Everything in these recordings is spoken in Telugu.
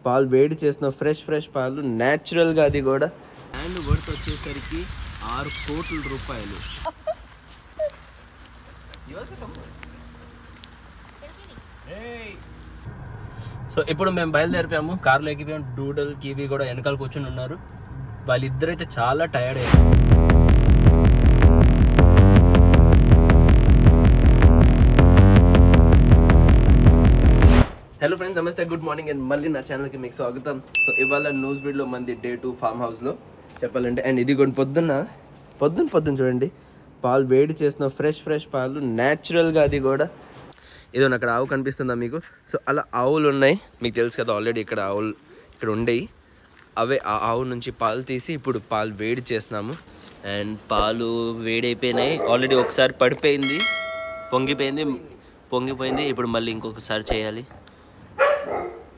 పాలు వేడి చేసిన ఫ్రెష్ పాలు న్యాచురల్గా, అది కూడా అండ్ వర్త్ వచ్చేసరికి 6 కోట్ల రూపాయలు. సో ఇప్పుడు మేము బయలుదేరిపోయాము, కార్లో ఎక్కిపోయాము. డూడల్ కివి కూడా వెనకాల కూర్చొని ఉన్నారు. వాళ్ళిద్దరైతే చాలా టైర్డ్ అయ్యారు. హలో ఫ్రెండ్స్, నమస్తే, గుడ్ మార్నింగ్ అండ్ మళ్ళీ నా ఛానల్కి మీకు స్వాగతం. సో ఇవాళ న్యూస్ బీడ్లో మంది డే 2 ఫామ్ హౌస్లో చెప్పాలంటే. అండ్ ఇది కూడా పొద్దున్న చూడండి, పాలు వేడి చేసిన ఫ్రెష్ పాలు న్యాచురల్గా, అది కూడా ఏదో అక్కడ ఆవు కనిపిస్తుందా మీకు? సో అలా ఆవులు ఉన్నాయి, మీకు తెలుసు కదా ఆల్రెడీ. ఇక్కడ ఆవులు ఇక్కడ ఉండేవి, అవే ఆ ఆవు నుంచి పాలు తీసి ఇప్పుడు పాలు వేడి చేస్తున్నాము. అండ్ పాలు వేడైపోయినాయి ఆల్రెడీ. ఒకసారి పడిపోయింది, పొంగిపోయింది. ఇప్పుడు మళ్ళీ ఇంకొకసారి చేయాలి.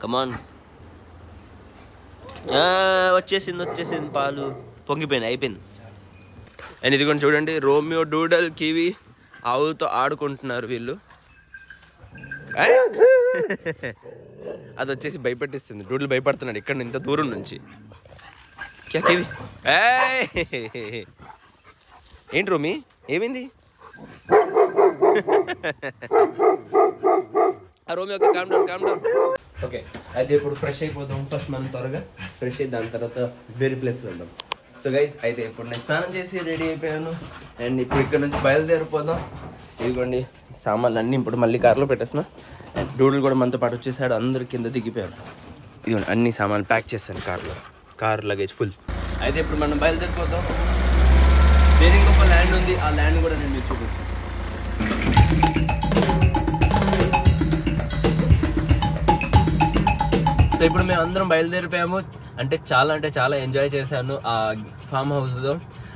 కమాన్, వచ్చేసింది పాలు పొంగిపోయింది, అయిపోయింది. అండ్ ఇది కూడా చూడండి, రోమియో, డూడల్, కివి ఆవుతో ఆడుకుంటున్నారు వీళ్ళు. అది వచ్చేసి భయపెట్టిస్తుంది. డూడల్ భయపడుతున్నాడు ఇక్కడ ఇంత దూరం నుంచి. కివి ఏంటి రోమి, ఏమైంది? రోమి, ఓకే, కామ్ డౌన్. ఓకే, అయితే ఇప్పుడు ఫ్రెష్ అయిపోతాం. ఫస్ట్ మనం త్వరగా ఫ్రెష్ అయ్యి దాని తర్వాత వేరే ప్లేస్ వెళ్దాం. సో గైస్, అయితే ఇప్పుడు నేను స్నానం చేసి రెడీ అయిపోయాను. అండ్ ఇప్పుడు ఇక్కడ నుంచి బయలుదేరిపోదాం. ఇదిగోండి సామాన్లు అన్నీ ఇప్పుడు మళ్ళీ కార్లో పెట్టేస్తున్నా. డూడల్ కూడా మనతో పాటు వచ్చేసాడు, అందరు కింద దిగిపోయారు. ఇదిగోండి అన్ని సామాన్లు ప్యాక్ చేస్తాను కార్ లగేజ్ ఫుల్. అయితే ఇప్పుడు మనం బయలుదేరిపోతాం. వేరే ఇంకొక ల్యాండ్ ఉంది, ఆ ల్యాండ్ కూడా నేను మీకు చూపిస్తాను. సో ఇప్పుడు మేము అందరం బయలుదేరిపోయాము. అంటే చాలా ఎంజాయ్ చేశాను ఆ ఫామ్ హౌస్లో.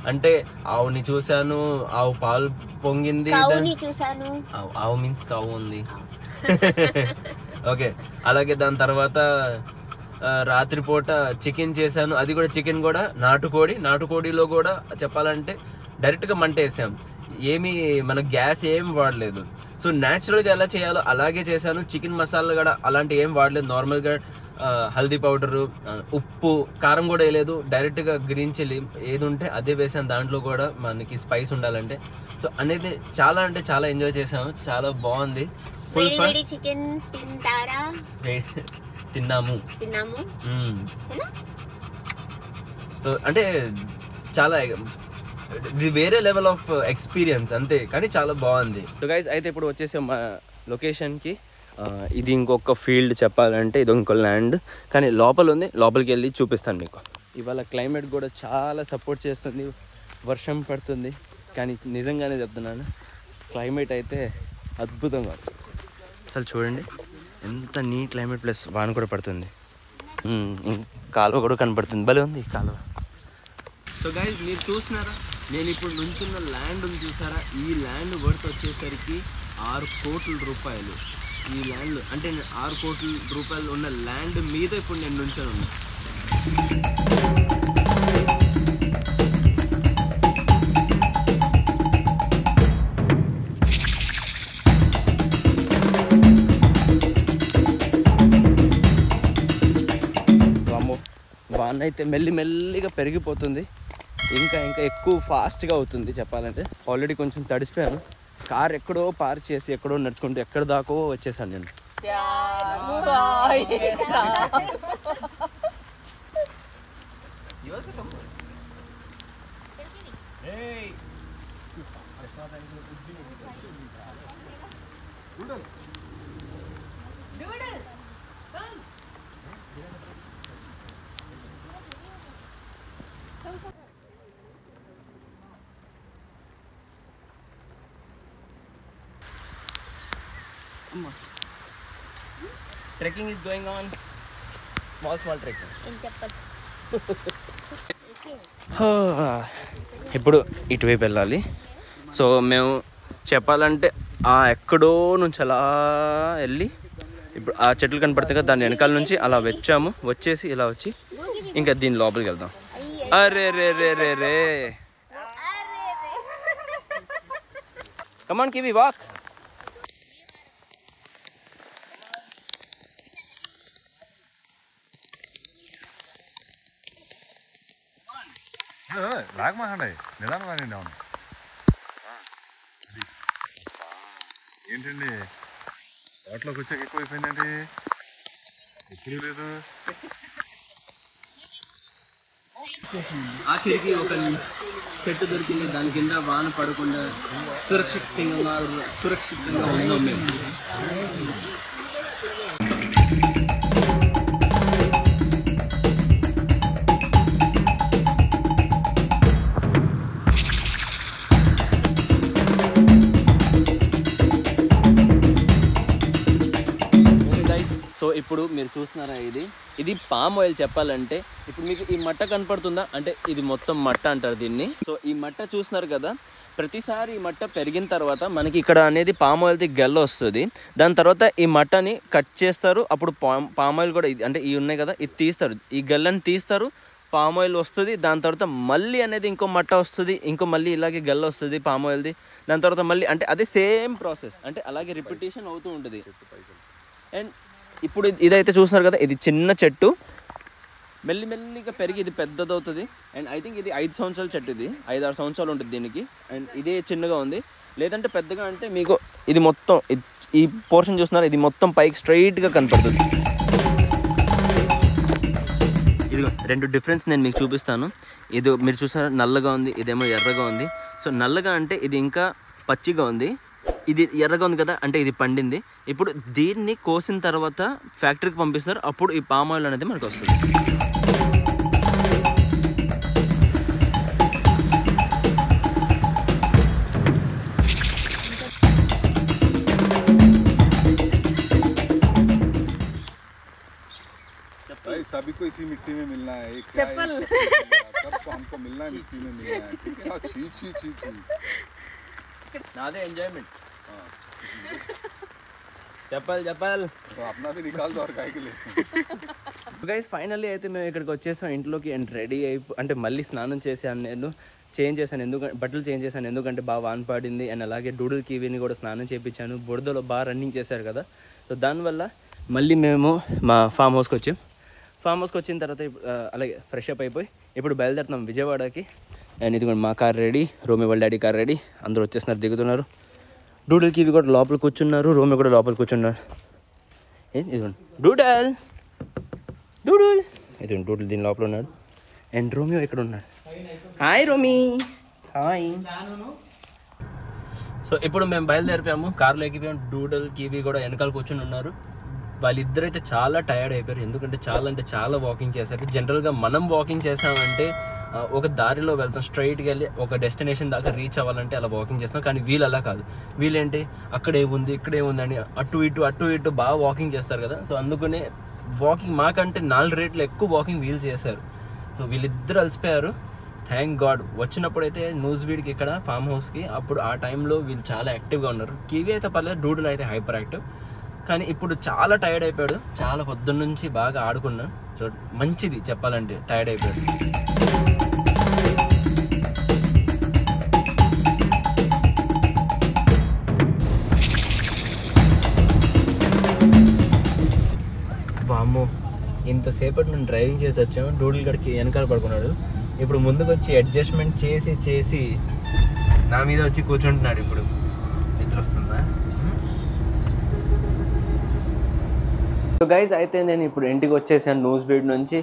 అంటే ఆవుని చూశాను, ఆవు పాలు పొంగింది, ఆవు మీన్స్ కావు ఉంది. ఓకే, అలాగే దాని తర్వాత రాత్రిపూట చికెన్ చేశాను. అది కూడా చికెన్ కూడా నాటుకోడిలో కూడా చెప్పాలంటే డైరెక్ట్గా మంట వేసాం. ఏమీ మన గ్యాస్ ఏం వాడలేదు. సో న్యాచురల్గా ఎలా చేయాలో అలాగే చేశాను. చికెన్ మసాలా కూడా అలాంటి ఏం వాడలేదు. నార్మల్గా హల్దీ పౌడరు, ఉప్పు, కారం కూడా వేయలేదు. డైరెక్ట్గా గ్రీన్ చిల్లీ ఏది ఉంటే అదే వేసాను. దాంట్లో కూడా మనకి స్పైస్ ఉండాలంటే. సో అనేది చాలా ఎంజాయ్ చేసాము, చాలా బాగుంది. Full fun. చికెన్ తింటారా? తిన్నాము. సో అంటే చాలా ఇది వేరే లెవెల్ ఆఫ్ ఎక్స్పీరియన్స్ అంతే, కానీ చాలా బాగుంది. సో గైస్, అయితే ఇప్పుడు వచ్చేసి మా లొకేషన్కి. ఇది ఇంకొక ఫీల్డ్ చెప్పాలంటే, ఇది ఇంకో ల్యాండ్, కానీ లోపల ఉంది. లోపలికి వెళ్ళి చూపిస్తాను మీకు. ఇవాళ క్లైమేట్ కూడా చాలా సపోర్ట్ చేస్తుంది. వర్షం పడుతుంది, కానీ నిజంగానే చెప్తున్నాను, క్లైమేట్ అయితే అద్భుతంగా ఉంది. అసలు చూడండి ఎంత నీట్ క్లైమేట్, ప్లస్ వాన కూడా పడుతుంది. కాలువ కూడా కనపడుతుంది, భలే ఉంది కాలువ. సో గైస్, మీరు చూస్తున్నారా, నేను ఇప్పుడు నుంచున్న ల్యాండ్ ఉంది చూసారా? ఈ ల్యాండ్ వర్త్ వచ్చేసరికి 6 కోట్ల రూపాయలు. ఈ ల్యాండ్ అంటే 6 కోట్ల రూపాయలు ఉన్న ల్యాండ్ మీద ఇప్పుడు నేను నుంచొని ఉన్నా. వాన అయితే మెల్లిగా పెరిగిపోతుంది. ఇంకా ఎక్కువ ఫాస్ట్గా అవుతుంది చెప్పాలంటే. ఆల్రెడీ కొంచెం తడిసిపోయాను. కార్ ఎక్కడో పార్క్ చేసి ఎక్కడో నడుచుకుంటూ ఎక్కడ దాకో వచ్చేసాను నేను. Trekking is going on. Small trekking. ఇప్పుడు ఇటువైపు వెళ్ళాలి. సో మేము చెప్పాలంటే ఎక్కడో నుంచి అలా వెళ్ళి ఇప్పుడు ఆ చెట్లు కనపడతాయి కదా, దాని వెనకాల నుంచి అలా వచ్చేసి ఇలా వచ్చి ఇంకా దీని లోపలికి వెళ్దాం. అరే రే కమాన్ కివి, వాక్. లాగ్ మాకండి నిదానం అవును ఏంటండి తోటలోకి వచ్చాక ఎక్కువ అయిపోయిందండి ఎప్పుడు లేదు ఆఖరికి ఒక చెట్టు దొరికింది దాని కింద వాన పడకుండా సురక్షితంగా ఉన్నాం మేము. సో ఇప్పుడు మీరు చూస్తున్నారా, ఇది పామ్ ఆయిల్ చెప్పాలంటే. ఇప్పుడు మీకు ఈ మట్ట కనపడుతుందా అంటే ఇది మొత్తం మట్ట అంటారు దీన్ని. సో ఈ మట్ట చూస్తున్నారు కదా, ప్రతిసారి ఈ మట్ట పెరిగిన తర్వాత మనకి ఇక్కడ అనేది పామ్ ఆయిల్ది గెల్ల వస్తుంది. దాని తర్వాత ఈ మట్టని కట్ చేస్తారు. అప్పుడు పామ్ ఆయిల్ కూడా అంటే ఇవి ఉన్నాయి కదా, ఇది తీస్తారు, ఈ గెల్లని తీస్తారు, పామ్ ఆయిల్ వస్తుంది. దాని తర్వాత మళ్ళీ అనేది ఇంకో మట్ట వస్తుంది, ఇంకో మళ్ళీ ఇలాగే గెల్ల వస్తుంది పామ్ ఆయిల్ది. దాని తర్వాత మళ్ళీ అంటే అదే సేమ్ ప్రాసెస్, అంటే అలాగే రిపిటేషన్ అవుతూ ఉంటుంది. అండ్ ఇప్పుడు ఇదైతే చూస్తున్నారు కదా, ఇది చిన్న చెట్టు మెల్లిమెల్లిగా పెరిగి ఇది పెద్దదవుతుంది. అండ్ ఐ థింక్ ఇది 5 సంవత్సరాల చెట్టు, ఇది 5-6 సంవత్సరాలు ఉంటుంది దీనికి. అండ్ ఇదే చిన్నగా ఉంది, లేదంటే పెద్దగా అంటే మీకు ఇది మొత్తం ఈ పోర్షన్ చూస్తున్నారు, ఇది మొత్తం పైకి స్ట్రైట్గా కనపడుతుంది. ఇదిగో 2 డిఫరెన్స్ నేను మీకు చూపిస్తాను. ఇది మీరు చూసారా, నల్లగా ఉంది, ఇదేమో ఎర్రగా ఉంది. సో నల్లగా అంటే ఇది ఇంకా పచ్చిగా ఉంది, ఇది ఎర్రగా ఉంది కదా అంటే ఇది పండింది. ఇప్పుడు దీన్ని కోసిన తర్వాత ఫ్యాక్టరీకి పంపిస్తారు, అప్పుడు ఈ పామ్ ఆయిల్ అనేది మనకు వస్తుంది. सभी को इसी मिट्टी में मिलना है एक चप्पल सबको हमको मिलना है मिट्टी में मिलना है ठीक है छी छी छी छी నాదే ఎంజాయ్మెంట్. చెప్పాలి तो अपना भी निकाल दो और काहे के लिए గైస్ ఫైనల్లీ అయితే మేము ఇక్కడికి వచ్చేసాం ఇంట్లోకి. అండ్ రెడీ అంటే మళ్ళీ స్నానం చేశాను, నేను చేంజ్ చేశాను, బట్టలు చేంజ్ చేశాను ఎందుకంటే బాగా వాన పడింది. అండ్ అలాగే డూడుల్ కివీని కూడా స్నానం చేయించాను, బురదలో బాగా రన్నింగ్ చేశారు కదా. సో దానివల్ల మళ్ళీ మేము మా ఫామ్ హౌస్కి వచ్చాం. ఫామ్ హౌస్కి వచ్చిన తర్వాత అలాగే ఫ్రెష్ అప్ అయిపోయి ఇప్పుడు బయలుదేరుతున్నాం విజయవాడకి. అండ్ ఇదిగోండి మా కార్ రెడీ, రోమి వాళ్ళ డాడీ కార్ రెడీ, అందరూ వచ్చేస్తున్నారు, దిగుతున్నారు. డూడుల్ కివి కూడా లోపల కూర్చున్నారు, రోమి కూడా లోపల కూర్చున్నారు. ఇదిగోండి డూడల్ ఇదిగోండి డూడుల్ దీని లోపల ఉన్నాడు. అండ్ రోమియో ఇక్కడ ఉన్నాడు. Hi రోమి, hi. సో ఇప్పుడు మేము బయలుదేరిపోయాము, కార్లో ఎక్కిపోయాము. డూడల్ కివి కూడా వెనకాల కూర్చొని ఉన్నారు. వాళ్ళిద్దరైతే చాలా టైర్డ్ అయిపోయారు, ఎందుకంటే చాలా వాకింగ్ చేశారు. జనరల్గా మనం వాకింగ్ చేసామంటే ఒక దారిలో వెళ్తాం, స్ట్రైట్గా వెళ్ళి ఒక డెస్టినేషన్ దాకా రీచ్ అవ్వాలంటే అలా వాకింగ్ చేస్తాం. కానీ వీళ్ళు అలా కాదు, వీళ్ళేంటి అక్కడే ఉంది ఇక్కడే ఉంది అని అటు ఇటు బాగా వాకింగ్ చేస్తారు కదా. సో అందుకనే వాకింగ్ మాకంటే 4 రేట్లు ఎక్కువ వాకింగ్ వీళ్ళు చేశారు. సో వీళ్ళిద్దరు అలసిపోయారు. థ్యాంక్ గాడ్ వచ్చినప్పుడైతే న్యూస్వీడ్కి ఇక్కడ ఫామ్ హౌస్కి అప్పుడు ఆ టైంలో వీళ్ళు చాలా యాక్టివ్గా ఉన్నారు. కివి అయితే పర్లేదు, డూడుల్ అయితే హైపర్ యాక్టివ్. కానీ ఇప్పుడు చాలా టైర్డ్ అయిపోయాడు, చాలా పొద్దున్న నుంచి బాగా ఆడుకున్నాను. సో మంచిది చెప్పాలంటే, టైర్డ్ అయిపోయాడు. వామ్మో, ఇంతసేపటి నేను డ్రైవింగ్ చేసి వచ్చాము, డూడుల్ గడికి వెనకాల పడుకున్నాడు. ఇప్పుడు ముందుకు వచ్చి అడ్జస్ట్మెంట్ చేసి నా మీద వచ్చి కూర్చుంటున్నాడు. ఇప్పుడు నిద్ర వస్తుందా? సో గైజ్ అయితే నేను ఇప్పుడు ఇంటికి వచ్చేసాను న్యూస్వీడ్ నుంచి.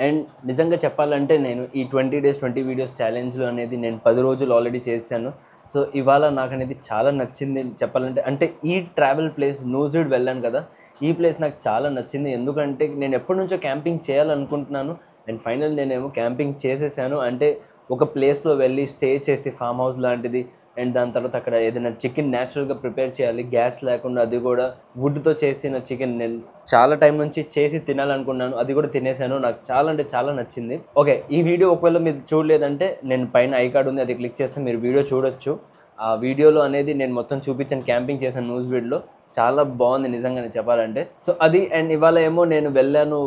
అండ్ నిజంగా చెప్పాలంటే నేను ఈ 20 days 20 videos ఛాలెంజ్లో అనేది నేను 10 రోజులు ఆల్రెడీ చేశాను. సో ఇవాళ నాకు అనేది చాలా నచ్చింది చెప్పాలంటే. అంటే ఈ ట్రావెల్ ప్లేస్ న్యూస్వీడ్ వెళ్ళాను కదా, ఈ ప్లేస్ నాకు చాలా నచ్చింది. ఎందుకంటే నేను ఎప్పటి నుంచో క్యాంపింగ్ చేయాలనుకుంటున్నాను. అండ్ ఫైనల్ నేనేమో క్యాంపింగ్ చేసేసాను. అంటే ఒక ప్లేస్లో వెళ్ళి స్టే చేసి ఫామ్ హౌస్ లాంటిది. అండ్ దాని తర్వాత అక్కడ ఏదైనా చికెన్ న్యాచురల్గా ప్రిపేర్ చేయాలి, గ్యాస్ లేకుండా, అది కూడా వుడ్తో చేసిన చికెన్. నేను చాలా టైం నుంచి చేసి తినాలనుకున్నాను, అది కూడా తినేసాను. నాకు చాలా అంటే చాలా నచ్చింది. ఓకే, ఈ వీడియో ఒకవేళ మీరు చూడలేదంటే నేను పైన ఐ కార్డ్ ఉంది, అది క్లిక్ చేస్తే మీరు వీడియో చూడొచ్చు. ఆ వీడియోలో అనేది నేను మొత్తం చూపించాను, క్యాంపింగ్ చేశాను న్యూస్వీడ్లో. చాలా బాగుంది నిజంగానే చెప్పాలంటే. సో అది. అండ్ ఇవాళ ఏమో నేను వెళ్ళాను,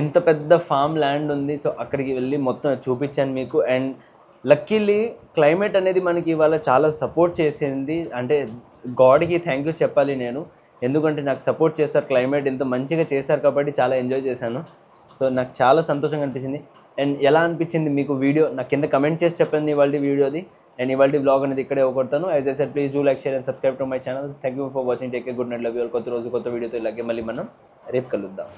ఎంత పెద్ద ఫామ్ ల్యాండ్ ఉంది. సో అక్కడికి వెళ్ళి మొత్తం చూపించాను మీకు. అండ్ లక్కీలీ క్లైమేట్ అనేది మనకి ఇవాళ చాలా సపోర్ట్ చేసింది. అంటే గాడ్కి థ్యాంక్ యూ చెప్పాలి నేను, ఎందుకంటే నాకు సపోర్ట్ చేశారు, క్లైమేట్ ఇంత మంచిగా చేశారు కాబట్టి చాలా ఎంజాయ్ చేశాను. సో నాకు చాలా సంతోషంగా అనిపించింది. అండ్ ఎలా అనిపించింది మీకు వీడియో నాకు కింద కమెంట్ చేసి చెప్పండి ఇవాళ వీడియోది. నేను ఇవాళ బ్లాగ్ అనేది ఇక్కడే కొడతాను. As I said please do like, share and subscribe to my channel. Thank you for watching. Take a good night, love you all. కొత్త రోజు కొత్త వీడియోతో ఇలాగే మళ్ళీ మనం రేపు కలుద్దాం.